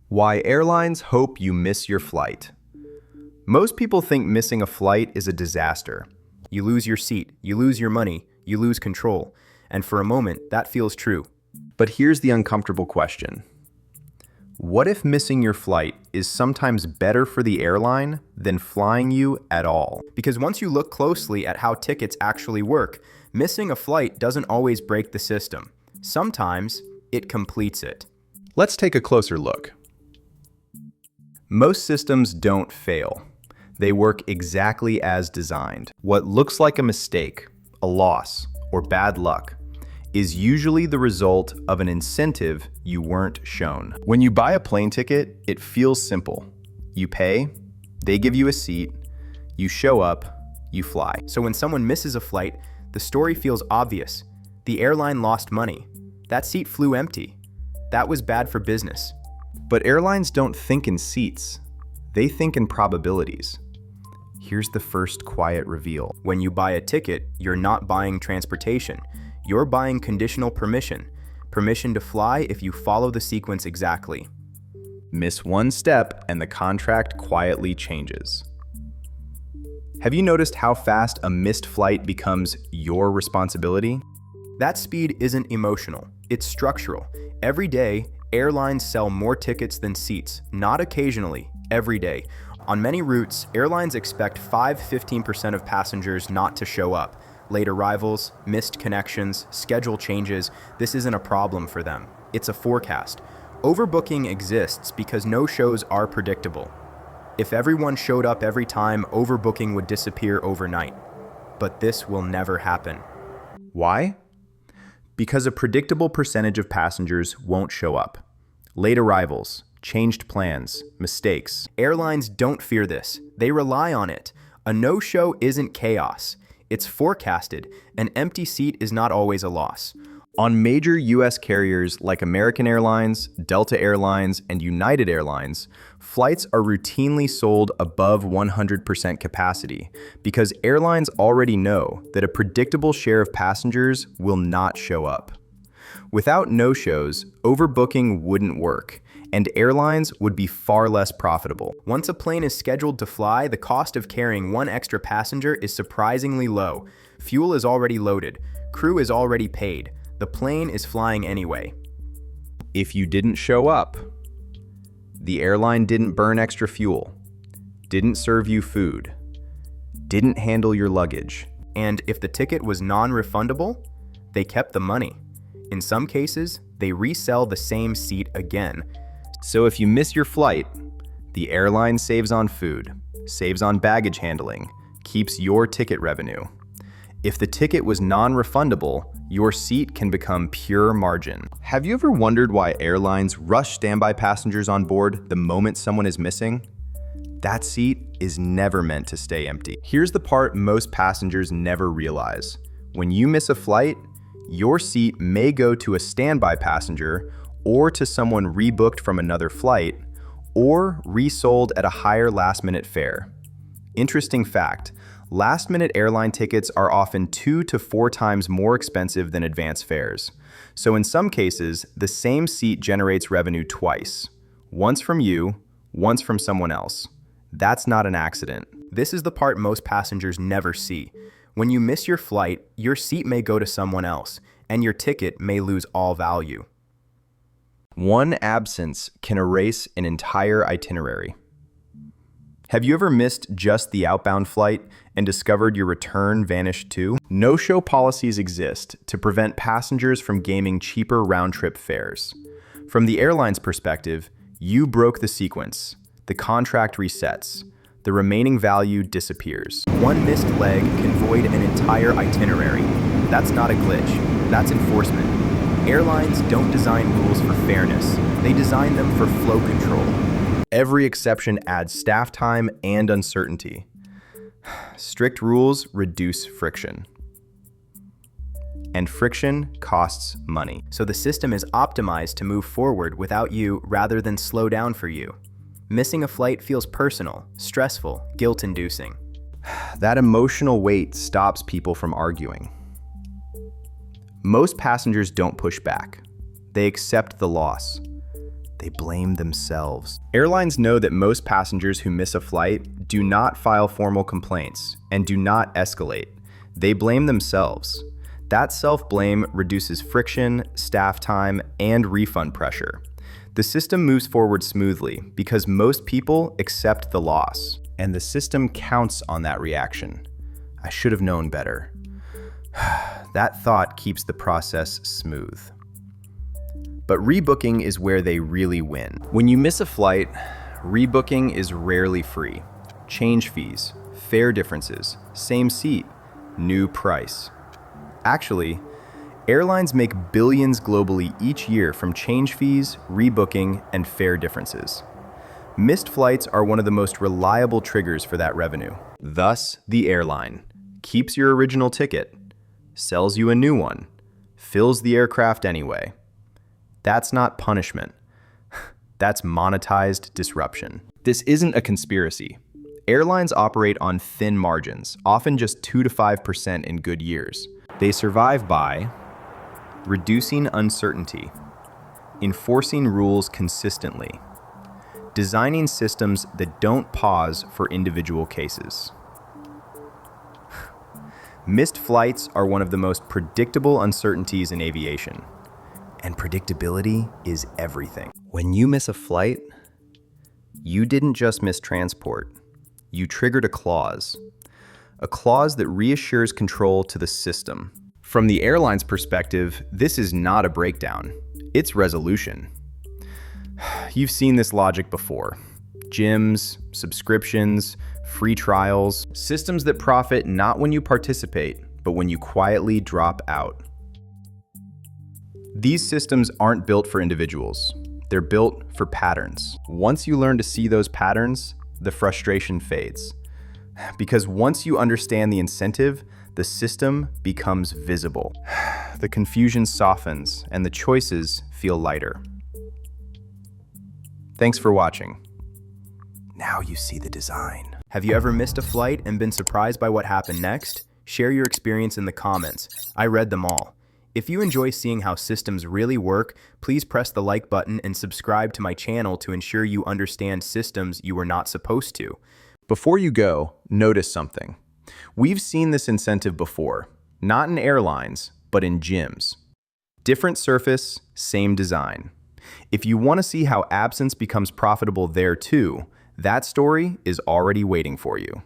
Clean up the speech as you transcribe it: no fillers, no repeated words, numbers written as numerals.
Why airlines hope you miss your flight. Most people think missing a flight is a disaster. You lose your seat, you lose your money, you lose control, and for a moment, that feels true. But here's the uncomfortable question. What if missing your flight is sometimes better for the airline than flying you at all? Because once you look closely at how tickets actually work, missing a flight doesn't always break the system. Sometimes, it completes it. Let's take a closer look. Most systems don't fail. They work exactly as designed. What looks like a mistake, a loss, or bad luck is usually the result of an incentive you weren't shown. When you buy a plane ticket, it feels simple. You pay, they give you a seat, you show up, you fly. So when someone misses a flight, the story feels obvious. The airline lost money. That seat flew empty. That was bad for business. But airlines don't think in seats. They think in probabilities. Here's the first quiet reveal. When you buy a ticket, you're not buying transportation. You're buying conditional permission. Permission to fly if you follow the sequence exactly. Miss one step and the contract quietly changes. Have you noticed how fast a missed flight becomes your responsibility? That speed isn't emotional, it's structural. Every day, airlines sell more tickets than seats, not occasionally, every day. On many routes, airlines expect 15% of passengers not to show up. Late arrivals, missed connections, schedule changes, this isn't a problem for them. It's a forecast. Overbooking exists because no-shows are predictable. If everyone showed up every time, overbooking would disappear overnight. But this will never happen. Why? Because a predictable percentage of passengers won't show up. Late arrivals, changed plans, mistakes. Airlines don't fear this. They rely on it. A no-show isn't chaos. It's forecasted. An empty seat is not always a loss. On major U.S. carriers like American Airlines, Delta Airlines, and United Airlines, flights are routinely sold above 100% capacity because airlines already know that a predictable share of passengers will not show up. Without no-shows, overbooking wouldn't work, and airlines would be far less profitable. Once a plane is scheduled to fly, the cost of carrying one extra passenger is surprisingly low. Fuel is already loaded. Crew is already paid. The plane is flying anyway. If you didn't show up, the airline didn't burn extra fuel, didn't serve you food, didn't handle your luggage. And if the ticket was non-refundable, they kept the money. In some cases, they resell the same seat again. So if you miss your flight, the airline saves on food, saves on baggage handling, keeps your ticket revenue. If the ticket was non-refundable, your seat can become pure margin. Have you ever wondered why airlines rush standby passengers on board the moment someone is missing? That seat is never meant to stay empty. Here's the part most passengers never realize. When you miss a flight, your seat may go to a standby passenger or to someone rebooked from another flight or resold at a higher last-minute fare. Interesting fact, last-minute airline tickets are often 2 to 4 times more expensive than advance fares. So in some cases, the same seat generates revenue twice. Once from you, once from someone else. That's not an accident. This is the part most passengers never see. When you miss your flight, your seat may go to someone else, and your ticket may lose all value. One absence can erase an entire itinerary. Have you ever missed just the outbound flight and discovered your return vanished too? No-show policies exist to prevent passengers from gaming cheaper round-trip fares. From the airline's perspective, you broke the sequence. The contract resets. The remaining value disappears. One missed leg can void an entire itinerary. That's not a glitch. That's enforcement. Airlines don't design rules for fairness. They design them for flow control. Every exception adds staff time and uncertainty. Strict rules reduce friction. And friction costs money. So the system is optimized to move forward without you rather than slow down for you. Missing a flight feels personal, stressful, guilt-inducing. That emotional weight stops people from arguing. Most passengers don't push back. They accept the loss. They blame themselves. Airlines know that most passengers who miss a flight do not file formal complaints and do not escalate. They blame themselves. That self-blame reduces friction, staff time, and refund pressure. The system moves forward smoothly because most people accept the loss, and the system counts on that reaction. I should have known better. That thought keeps the process smooth. But rebooking is where they really win. When you miss a flight, rebooking is rarely free. Change fees, fare differences, same seat, new price. Actually, airlines make billions globally each year from change fees, rebooking, and fare differences. Missed flights are one of the most reliable triggers for that revenue. Thus, the airline keeps your original ticket, sells you a new one, fills the aircraft anyway. That's not punishment. That's monetized disruption. This isn't a conspiracy. Airlines operate on thin margins, often just 2 to 5% in good years. They survive by reducing uncertainty, enforcing rules consistently, designing systems that don't pause for individual cases. Missed flights are one of the most predictable uncertainties in aviation. And predictability is everything. When you miss a flight, you didn't just miss transport. You triggered a clause that reassures control to the system. From the airline's perspective, this is not a breakdown. It's resolution. You've seen this logic before. Gyms, subscriptions, free trials, systems that profit not when you participate, but when you quietly drop out. These systems aren't built for individuals. They're built for patterns. Once you learn to see those patterns, the frustration fades. Because once you understand the incentive, the system becomes visible. The confusion softens and the choices feel lighter. Thanks for watching. Now you see the design. Have you ever missed a flight and been surprised by what happened next? Share your experience in the comments. I read them all. If you enjoy seeing how systems really work, please press the like button and subscribe to my channel to ensure you understand systems you were not supposed to. Before you go, notice something. We've seen this incentive before, not in airlines, but in gyms. Different surface, same design. If you want to see how absence becomes profitable there too, that story is already waiting for you.